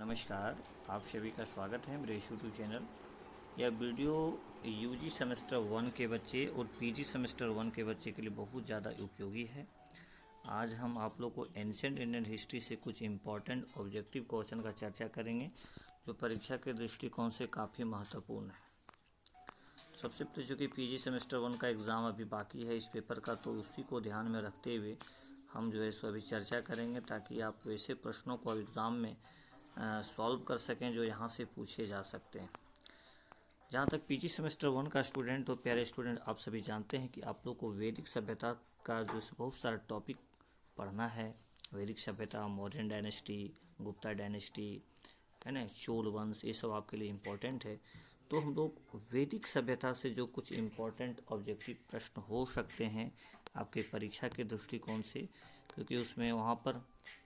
नमस्कार, आप सभी का स्वागत है मेरे यूट्यूब चैनल। यह वीडियो यूजी सेमेस्टर 1 के बच्चे और पीजी सेमेस्टर 1 के बच्चे के लिए बहुत ज़्यादा उपयोगी है। आज हम आप लोग को एंशिएंट इंडियन हिस्ट्री से कुछ इम्पॉर्टेंट ऑब्जेक्टिव क्वेश्चन का चर्चा करेंगे जो परीक्षा के दृष्टिकोण से काफ़ी महत्वपूर्ण है। सबसे पहले चूँकि पीजी सेमेस्टर 1 का एग्ज़ाम अभी बाकी है इस पेपर का, तो उसी को ध्यान में रखते हुए हम जो है सो अभी चर्चा करेंगे ताकि आप वैसे प्रश्नों को एग्ज़ाम में सॉल्व कर सकें जो यहाँ से पूछे जा सकते हैं। जहाँ तक पीजी सेमेस्टर 1 का स्टूडेंट, तो प्यारे स्टूडेंट, आप सभी जानते हैं कि आप लोग को वैदिक सभ्यता का जो बहुत सारा टॉपिक पढ़ना है। वैदिक सभ्यता, मौर्यन डायनेस्टी, गुप्ता डायनेस्टी, है ना, चोल वंश, ये सब आपके लिए इम्पोर्टेंट है। तो हम लोग वैदिक सभ्यता से जो कुछ इम्पोर्टेंट ऑब्जेक्टिव प्रश्न हो सकते हैं आपके परीक्षा के दृष्टिकोण से, क्योंकि उसमें वहाँ पर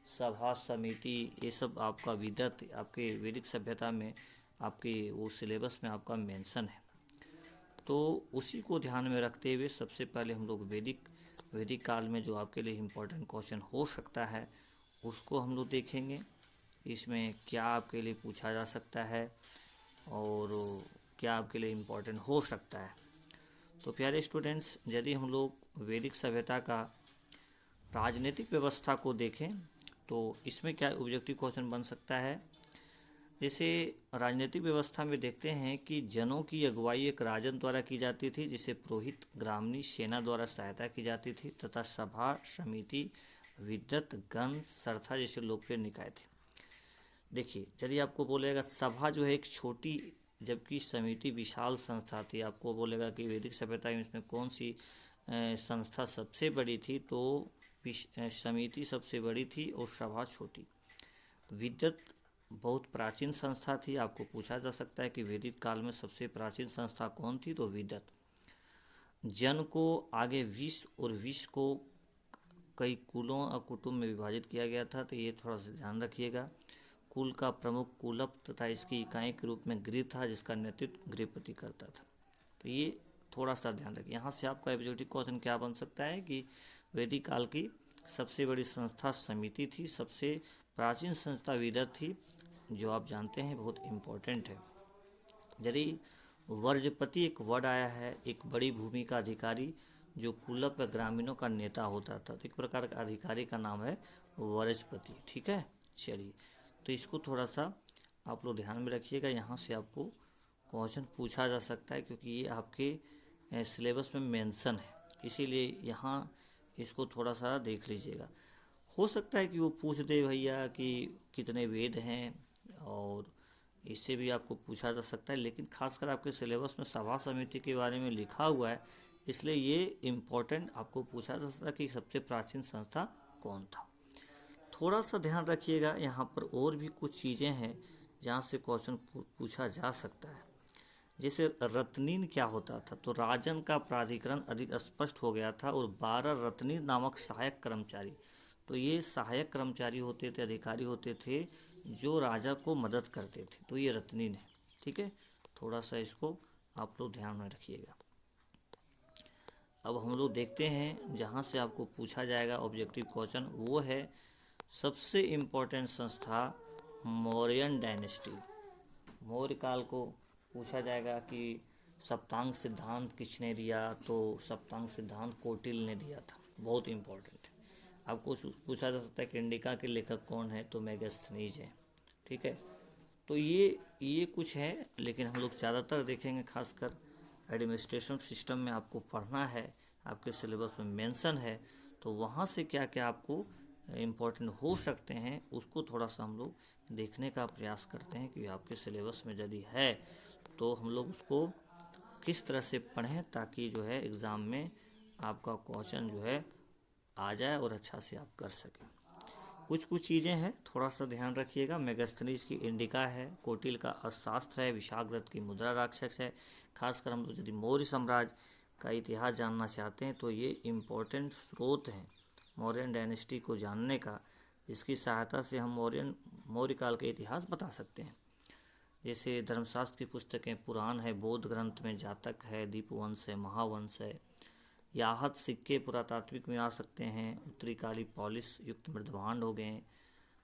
सभा समिति ये सब आपका विदत आपके वैदिक सभ्यता में आपके वो सिलेबस में आपका मेंशन है। तो उसी को ध्यान में रखते हुए सबसे पहले हम लोग वैदिक काल में जो आपके लिए इम्पोर्टेंट क्वेश्चन हो सकता है उसको हम लोग देखेंगे। इसमें क्या आपके लिए पूछा जा सकता है और क्या आपके लिए इम्पोर्टेंट हो सकता है। तो प्यारे स्टूडेंट्स, यदि हम लोग वैदिक सभ्यता का राजनीतिक व्यवस्था को देखें तो इसमें क्या ऑब्जेक्टिव क्वेश्चन बन सकता है। जैसे राजनीतिक व्यवस्था में देखते हैं कि जनों की अगुवाई एक राजन द्वारा की जाती थी, जिसे पुरोहित ग्रामीण सेना द्वारा सहायता की जाती थी, तथा सभा समिति विद्वत गण सरथा जैसे लोकप्रिय निकाय थे। देखिए, यदि आपको बोलेगा सभा जो है एक छोटी जबकि समिति विशाल संस्था थी, आपको बोलेगा कि वैदिक सभ्यता में इसमें कौन सी संस्था सबसे बड़ी थी, तो समिति सबसे बड़ी थी और सभा छोटी। विद्वत बहुत प्राचीन संस्था थी, आपको पूछा जा सकता है कि वैदिक काल में सबसे प्राचीन संस्था कौन थी, तो विद्वत। जन को आगे विष और विष को कई कुलों और कुटुंब में विभाजित किया गया था, तो ये थोड़ा सा ध्यान रखिएगा। कुल का प्रमुख कुलप तथा इसकी इकाई के रूप में गृह था, जिसका नेतृत्व गृहपति करता था। तो ये थोड़ा सा ध्यान रखिए। यहाँ से आपका ऑब्जेक्टिव क्वेश्चन क्या बन सकता है कि वैदिक काल की सबसे बड़ी संस्था समिति थी, सबसे प्राचीन संस्था विद्वत थी, जो आप जानते हैं बहुत इम्पोर्टेंट है। यदि वर्जपति एक वर्ड आया है, एक बड़ी भूमि का अधिकारी जो कुलप या ग्रामीणों का नेता होता था, तो एक प्रकार का अधिकारी का नाम है वर्जपति। ठीक है, चलिए, तो इसको थोड़ा सा आप लोग ध्यान में रखिएगा। यहाँ से आपको क्वेश्चन पूछा जा सकता है क्योंकि ये आपके सिलेबस में मेंशन है, इसीलिए यहाँ इसको थोड़ा सा देख लीजिएगा। हो सकता है कि वो पूछ दे भैया कि कितने वेद हैं, और इससे भी आपको पूछा जा सकता है, लेकिन खासकर आपके सिलेबस में सभा समिति के बारे में लिखा हुआ है, इसलिए ये इम्पोर्टेंट आपको पूछा जा सकता है कि सबसे प्राचीन संस्था कौन था। थोड़ा सा ध्यान रखिएगा, यहाँ पर और भी कुछ चीज़ें हैं जहाँ से क्वेश्चन पूछा जा सकता है। जैसे रत्नीन क्या होता था, तो राजन का प्राधिकरण अधिक स्पष्ट हो गया था और 12 रत्नीन नामक सहायक कर्मचारी, तो ये सहायक कर्मचारी होते थे, अधिकारी होते थे जो राजा को मदद करते थे, तो ये रत्नीन है। ठीक है, थोड़ा सा इसको आप लोग ध्यान में रखिएगा। अब हम लोग देखते हैं जहाँ से आपको पूछा जाएगा ऑब्जेक्टिव क्वेश्चन, वो है सबसे इम्पोर्टेंट संस्था मौर्यन डायनेस्टी। मौर्य काल को पूछा जाएगा कि सप्तांग सिद्धांत किसने दिया, तो सप्तांग सिद्धांत कौटिल्य ने दिया था, बहुत इम्पोर्टेंट है। आपको पूछा जा सकता है कि इंडिका के लेखक कौन है, तो मेगास्थनीज है। ठीक है, तो ये कुछ है, लेकिन हम लोग ज़्यादातर देखेंगे खासकर एडमिनिस्ट्रेशन सिस्टम में आपको पढ़ना है, आपके सिलेबस में मेंशन है, तो वहाँ से क्या क्या आपको इम्पोर्टेंट हो सकते हैं उसको थोड़ा सा हम लोग देखने का प्रयास करते हैं कि आपके सिलेबस में यदि है तो हम लोग उसको किस तरह से पढ़ें ताकि जो है एग्ज़ाम में आपका क्वेश्चन जो है आ जाए और अच्छा से आप कर सकें। कुछ चीज़ें हैं, थोड़ा सा ध्यान रखिएगा। मेगास्थनीज की इंडिका है, कौटिल्य का अर्थशास्त्र है, विशाखदत्त की मुद्रा राक्षस है। खासकर हम लोग यदि मौर्य साम्राज्य का इतिहास जानना चाहते हैं तो ये इम्पोर्टेंट स्रोत हैं मौर्यन डायनेस्टी को जानने का, जिसकी सहायता से हम मौर्य काल का इतिहास बता सकते हैं। जैसे धर्मशास्त्र की पुस्तकें, पुराण है, बौद्ध ग्रंथ में जातक है, दीपवंश है, महावंश है, याहत सिक्के पुरातात्विक में आ सकते हैं, उत्तरी काली पॉलिश युक्त मृदभांड हो गए,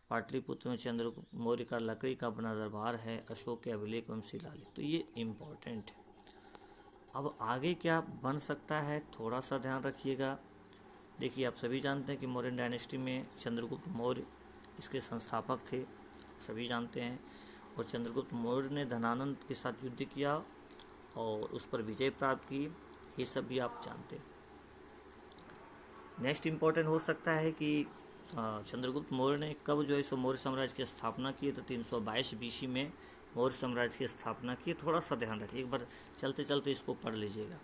पाटलिपुत्र में चंद्रगुप्त मौर्य का लकड़ी का बना दरबार है, अशोक के अभिलेख एवं शिलालेख। तो ये इम्पोर्टेंट है। अब आगे क्या बन सकता है, थोड़ा सा ध्यान रखिएगा। देखिए, आप सभी जानते हैं कि मौर्य डायनेस्टी में चंद्रगुप्त मौर्य इसके संस्थापक थे, सभी जानते हैं। और चंद्रगुप्त मौर्य ने धनानंद के साथ युद्ध किया और उस पर विजय प्राप्त की, ये सब भी आप जानते हैं। नेक्स्ट इम्पोर्टेंट हो सकता है कि चंद्रगुप्त मौर्य ने कब जो है सो मौर्य साम्राज्य की स्थापना की। तो 322 BC में मौर्य साम्राज्य की स्थापना की। थोड़ा सा ध्यान रखिए, एक बार चलते चलते इसको पढ़ लीजिएगा।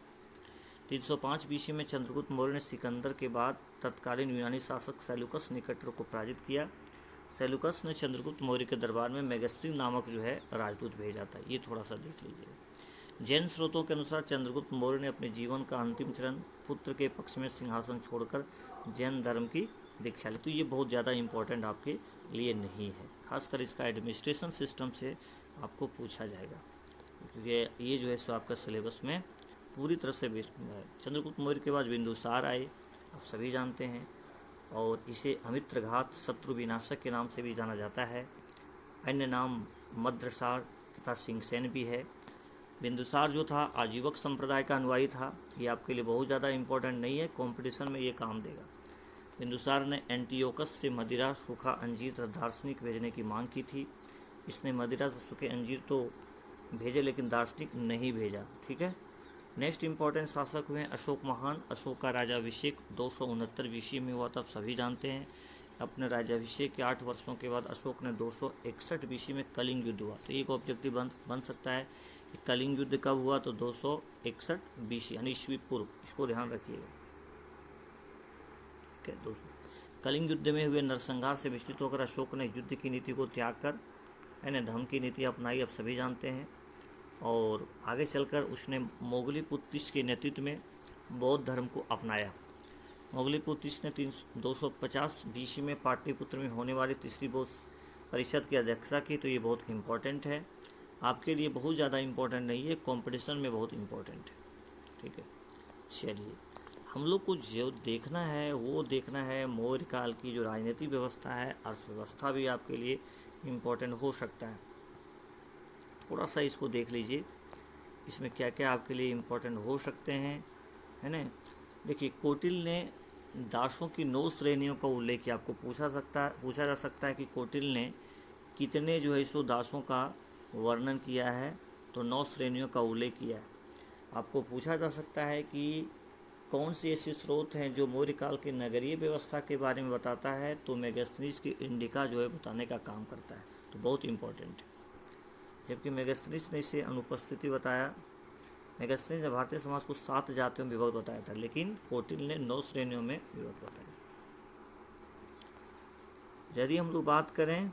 305 BC में चंद्रगुप्त मौर्य ने सिकंदर के बाद तत्कालीन यूनानी शासक सेल्यूकस निकेटर को पराजित किया। सेल्यूकस ने चंद्रगुप्त मौर्य के दरबार में मेगस्तीन नामक जो है राजदूत भेजा था। ये थोड़ा सा देख लीजिएगा। जैन स्रोतों के अनुसार चंद्रगुप्त मौर्य ने अपने जीवन का अंतिम चरण पुत्र के पक्ष में सिंहासन छोड़कर जैन धर्म की दीक्षा ली। तो ये बहुत ज़्यादा इम्पोर्टेंट आपके लिए नहीं है, खासकर इसका एडमिनिस्ट्रेशन सिस्टम से आपको पूछा जाएगा, क्योंकि ये जो है सो आपका सिलेबस में पूरी तरह से बेस्ड है। चंद्रगुप्त मौर्य के बाद बिंदुसार आए, आप सभी जानते हैं, और इसे अमित्रघात शत्रु विनाशक के नाम से भी जाना जाता है। अन्य नाम मद्रसार तथा सिंहसेन भी है। बिंदुसार जो था आजीवक संप्रदाय का अनुयायी था। ये आपके लिए बहुत ज़्यादा इम्पोर्टेंट नहीं है, कंपटीशन में ये काम देगा। बिंदुसार ने एंटियोकस से मदिरा, सूखा अंजीर तथा दार्शनिक भेजने की मांग की थी। इसने मदिरा से सूखे अंजीर तो भेजे लेकिन दार्शनिक नहीं भेजा। ठीक है। नेक्स्ट इम्पोर्टेंट शासक हुए अशोक महान। अशोक का राजाभिषेक 269 BC में हुआ था, आप सभी जानते हैं। अपने राजाभिषेक के 8 वर्षों के बाद अशोक ने 261 BC में कलिंग युद्ध हुआ। तो एक ऑब्जेक्टिव बन सकता है कि कलिंग युद्ध कब हुआ, तो 261 BC यानी ईस्वी पूर्व। इसको ध्यान रखिएगा। ठीक है दोस्तों, कलिंग युद्ध में हुए नरसंहार से विचलित होकर अशोक ने युद्ध की नीति को त्याग कर धर्म की नीति अपनाई, आप सभी जानते हैं। और आगे चलकर उसने मोगलीपुत्तिश के नेतृत्व में बौद्ध धर्म को अपनाया। मोगलीपुत्तिश ने 250 BC में पाटलिपुत्र में होने वाली तीसरी बौद्ध परिषद की अध्यक्षता की। तो ये बहुत इम्पोर्टेंट है, आपके लिए बहुत ज़्यादा इम्पोर्टेंट नहीं है, कंपटीशन में बहुत इम्पोर्टेंट है। ठीक है, चलिए हम लोग को जो देखना है वो देखना है मौर्य काल की जो राजनीतिक व्यवस्था है, अर्थव्यवस्था भी आपके लिए इम्पोर्टेंट हो सकता है। थोड़ा सा इसको देख लीजिए, इसमें क्या क्या आपके लिए इम्पोर्टेंट हो सकते हैं, है ना। देखिए, कौटिल्य ने दासों की 9 श्रेणियों का उल्लेख किया। आपको पूछा जा सकता है कि कौटिल्य ने कितने जो है सो दासों का वर्णन किया है, तो 9 श्रेणियों का उल्लेख किया है। आपको पूछा जा सकता है कि कौन से ऐसे स्रोत हैं जो मौर्य काल के नगरीय व्यवस्था के बारे में बताता है, तो मेगास्थनीज की इंडिका जो है बताने का काम करता है। तो बहुत इम्पोर्टेंट है, जबकि मेगास्थनीज ने इसे अनुपस्थिति बताया। मेगास्थनीज ने भारतीय समाज को 7 जातियों में विभक्त बताया था, लेकिन कौटिल्य ने 9 श्रेणियों में विभक्त बताया। यदि हम लोग बात करें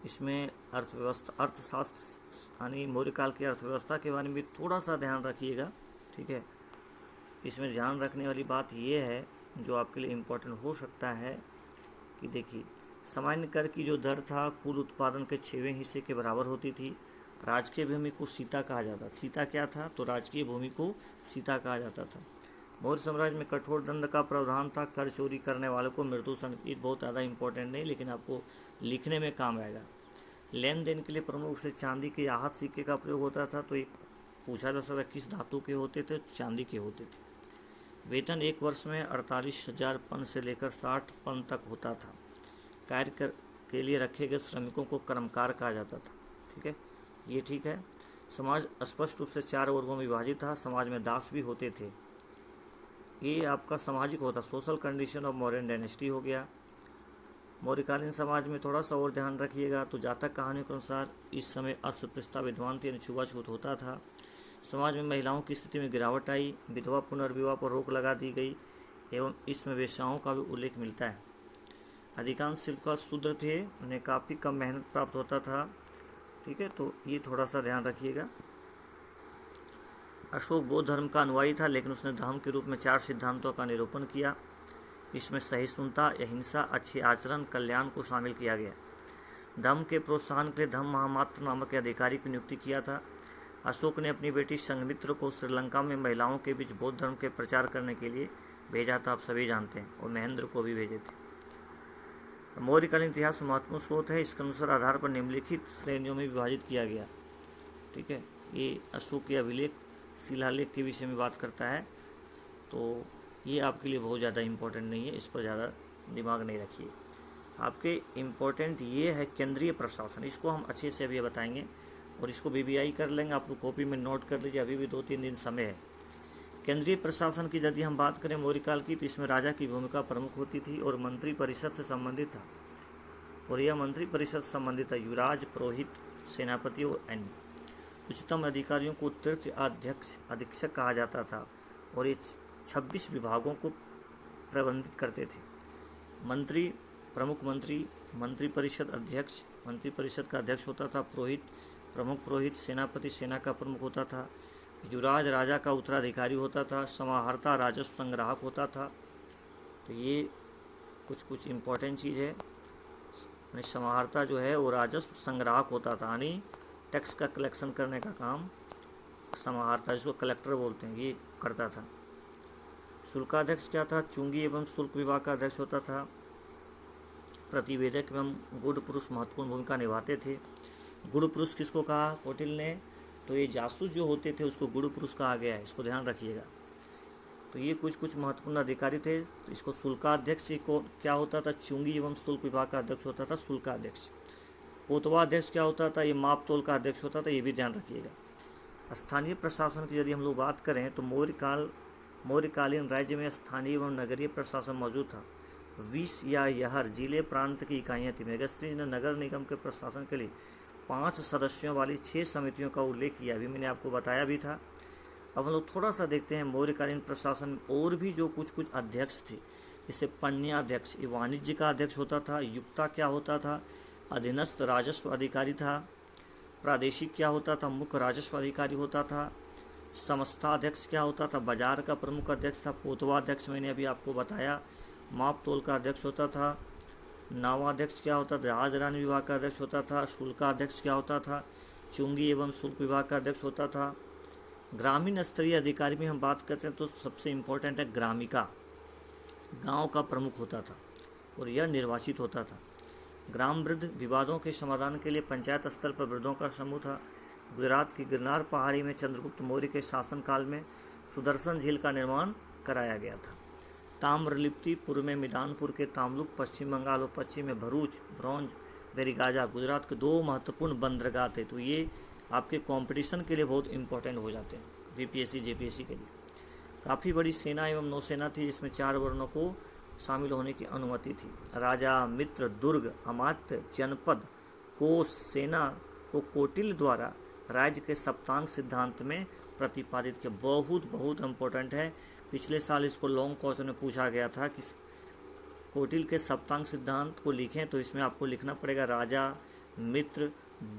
इसमें अर्थशास्त्र यानी मौर्य काल की अर्थव्यवस्था के बारे में भी थोड़ा सा ध्यान रखिएगा। ठीक है, इसमें ध्यान रखने वाली बात ये है जो आपके लिए इम्पोर्टेंट हो सकता है कि देखिए, सामान्य कर की जो दर था कुल उत्पादन के 6वें हिस्से के बराबर होती थी। राजकीय भूमि को सीता कहा जाता था। सीता क्या था, तो राजकीय भूमि को सीता कहा जाता था। मौर्य साम्राज्य में कठोर दंड का प्रावधान था। कर चोरी करने वालों को मृत्युदंड। ये बहुत ज़्यादा इंपॉर्टेंट नहीं, लेकिन आपको लिखने में काम आएगा। लेन देन के लिए प्रमुख रूप से चांदी के आहत सिक्के का प्रयोग होता था। तो एक पूछा जा सकता है किस धातु के होते थे, चांदी के होते थे। वेतन एक वर्ष में 48,000 पन से लेकर 60 पन तक होता था। कार्य के लिए रखे गए श्रमिकों को कर्मकार कहा जाता था। ठीक है, ये ठीक है। समाज स्पष्ट रूप से 4 वर्गों में विभाजित था। समाज में दास भी होते थे। ये आपका सामाजिक होता, social condition of Mauryan dynasty हो गया। मौर्यकालीन समाज में थोड़ा सा और ध्यान रखिएगा, तो जातक कहानियों के अनुसार इस समय अस्पृश्यता विद्वान थी, छुआछूत होता था। समाज में महिलाओं की स्थिति में गिरावट आई। विधवा पुनर्विवाह पर रोक लगा दी गई एवं इसमें वेश्याओं का भी उल्लेख मिलता है। अधिकांश शिल्पकार शूद्र थे, उन्हें काफ़ी कम मेहनत प्राप्त होता था। ठीक है, तो ये थोड़ा सा ध्यान रखिएगा। अशोक बौद्ध धर्म का अनुयायी था, लेकिन उसने धर्म के रूप में 4 सिद्धांतों का निरूपण किया। इसमें सहिष्णुता, अहिंसा, अच्छे आचरण, कल्याण को शामिल किया गया। धर्म के प्रोत्साहन के लिए धम्म महामात्र नामक अधिकारी की नियुक्ति किया था। अशोक ने अपनी बेटी संघमित्र को श्रीलंका में महिलाओं के बीच बौद्ध धर्म के प्रचार करने के लिए भेजा था, आप सभी जानते हैं, और महेंद्र को भी भेजे थे। मौर्यकालीन इतिहास महत्वपूर्ण स्रोत है। इसके अनुसार आधार पर निम्नलिखित श्रेणियों में विभाजित किया गया। ठीक है, ये अशोक के अभिलेख शिलालेख के विषय में बात करता है, तो ये आपके लिए बहुत ज़्यादा इम्पोर्टेंट नहीं है, इस पर ज़्यादा दिमाग नहीं रखिए। आपके इम्पोर्टेंट ये है केंद्रीय प्रशासन, इसको हम अच्छे से अभी बताएंगे और इसको BBI कर लेंगे। आप लोग कॉपी में नोट कर लीजिए, अभी भी 2-3 दिन समय है। केंद्रीय प्रशासन की यदि हम बात करें मौर्यकाल की, तो इसमें राजा की भूमिका प्रमुख होती थी और मंत्री परिषद से संबंधित था, और यह मंत्री परिषद से संबंधित था युवराज, पुरोहित, सेनापति और अन्य उच्चतम अधिकारियों को तीर्थ अधीक्षक कहा जाता था, और ये 26 विभागों को प्रबंधित करते थे। मंत्री, प्रमुख मंत्री, मंत्री परिषद अध्यक्ष, मंत्री परिषद का अध्यक्ष होता था, पुरोहित, प्रमुख पुरोहित, सेनापति सेना का प्रमुख होता था, युवराज राजा का उत्तराधिकारी होता था, समाहर्ता राजस्व संग्राहक होता था। तो ये कुछ इम्पोर्टेंट चीज़ है। समाहर्ता जो है वो राजस्व संग्राहक होता था, यानी टैक्स का कलेक्शन करने का काम समाहर्ता, जिसको कलेक्टर बोलते हैं, ये करता था। शुल्काध्यक्ष क्या था? चुंगी एवं शुल्क विभाग का अध्यक्ष होता था। प्रतिवेदक एवं गुड़ पुरुष महत्वपूर्ण भूमिका निभाते थे। गुड़ पुरुष किसको कहा कौटिल्य ने? तो ये जासूस जो होते थे उसको गुड़ पुरुष कहा गया है, इसको ध्यान रखिएगा। तो ये कुछ महत्वपूर्ण अधिकारी थे। तो इसको शुल्काध्यक्ष को क्या होता था? चुंगी एवं शुल्क विभाग का अध्यक्ष होता था शुल्काध्यक्ष। पोतवाध्यक्ष क्या होता था? ये माप तोल का अध्यक्ष होता था, ये भी ध्यान रखिएगा। स्थानीय प्रशासन की यदि हम लोग बात करें तो मौर्यकालीन राज्य में स्थानीय एवं नगरीय प्रशासन मौजूद था। 20 या यहर जिले प्रांत की इकाइयाँ थी। मेगास्त्रीज ने नगर निगम के प्रशासन के लिए 5 सदस्यों वाली 6 समितियों का उल्लेख किया, अभी मैंने आपको बताया भी था। अब हम लोग थोड़ा सा देखते हैं मौर्यकालीन प्रशासन में और भी जो कुछ अध्यक्ष थे, जैसे पन्याध्यक्ष, ये वाणिज्य का अध्यक्ष होता था। युक्ता क्या होता था? अधीनस्थ राजस्व अधिकारी था। प्रादेशिक क्या होता था? मुख्य राजस्व अधिकारी होता था। समस्ताध्यक्ष क्या होता था? बाजार का प्रमुख अध्यक्ष था। पोतवाध्यक्ष मैंने अभी आपको बताया, माप तोल का अध्यक्ष होता था। नावाध्यक्ष क्या होता था? राजरानी विभाग का अध्यक्ष होता था। शुल्काध्यक्ष क्या होता था? चुंगी एवं शुल्क विभाग का अध्यक्ष होता था। ग्रामीण स्तरीय अधिकारी में हम बात करते हैं तो सबसे इम्पोर्टेंट है ग्रामिका, गांव का प्रमुख होता था और यह निर्वाचित होता था। ग्राम वृद्ध, विवादों के समाधान के लिए पंचायत स्तर पर वृद्धों का समूह था। गुजरात की गिरनार पहाड़ी में चंद्रगुप्त मौर्य के शासनकाल में सुदर्शन झील का निर्माण कराया गया था। ताम्रलिप्ति, पूर्व में मिदानपुर के तामलुक, पश्चिम बंगाल और पश्चिम में भरूच, ब्रॉन्ज, बेरीगाजा गुजरात के 2 महत्वपूर्ण बंदरगाह थे। तो ये आपके कंपटीशन के लिए बहुत इंपॉर्टेंट हो जाते हैं, BPSC JPSC के लिए। काफ़ी बड़ी सेना एवं नौसेना थी, जिसमें 4 वर्णों को शामिल होने की अनुमति थी। राजा, मित्र, दुर्ग, अमात्य, जनपद, कोष, सेना को कौटिल्य द्वारा राज्य के सप्तांग सिद्धांत में प्रतिपादित किया। बहुत इम्पोर्टेंट है। पिछले साल इसको लॉन्ग क्वेश्चन में पूछा गया था कि कौटिल्य के सप्तांग सिद्धांत को लिखें, तो इसमें आपको लिखना पड़ेगा राजा, मित्र,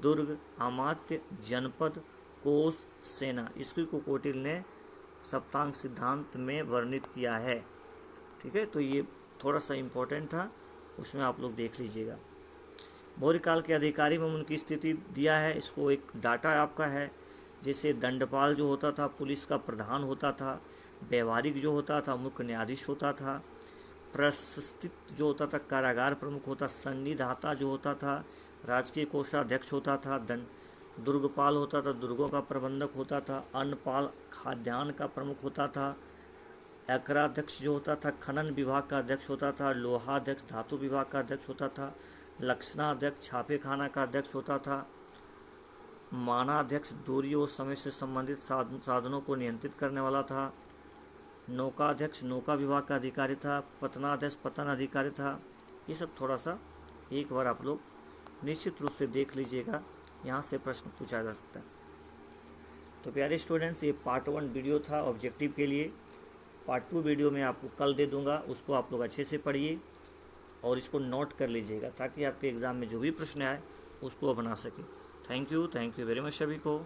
दुर्ग, अमात्य, जनपद, कोष, सेना। इसको कौटिल्य ने सप्तांग सिद्धांत में वर्णित किया है। ठीक है, तो ये थोड़ा सा इम्पोर्टेंट था, उसमें आप लोग देख लीजिएगा। मौर्यकाल के अधिकारी में उनकी स्थिति दिया है, इसको एक डाटा आपका है। जैसे दंडपाल जो होता था पुलिस का प्रधान होता था। व्यवहारिक जो होता था मुख्य न्यायाधीश होता था। प्रशासित जो होता था कारागार प्रमुख होता। संनिधाता जो होता था राजकीय कोषाध्यक्ष होता था। दुर्गपाल होता था, दुर्गों का प्रबंधक होता था। अन्नपाल खाद्यान्न का प्रमुख होता था। एकराध्यक्ष जो होता था खनन विभाग का अध्यक्ष होता था। लोहाध्यक्ष धातु विभाग का अध्यक्ष होता था। लक्षणाध्यक्ष छापे खाना का अध्यक्ष होता था। मानाध्यक्ष दूरी और समय से संबंधित साधनों को नियंत्रित करने वाला था। नौकाध्यक्ष नौका विभाग का अधिकारी था। पतनाध्यक्ष पतन अधिकारी था। ये सब थोड़ा सा एक बार आप लोग निश्चित रूप से देख लीजिएगा, यहाँ से प्रश्न पूछा जा सकता है। तो प्यारे स्टूडेंट्स, ये पार्ट 1 वीडियो था ऑब्जेक्टिव के लिए। पार्ट 2 वीडियो मैं आपको कल दे दूँगा, उसको आप लोग अच्छे से पढ़िए और इसको नोट कर लीजिएगा, ताकि आपके एग्ज़ाम में जो भी प्रश्न आए उसको बना सके। थैंक यू वेरी मच सभी को।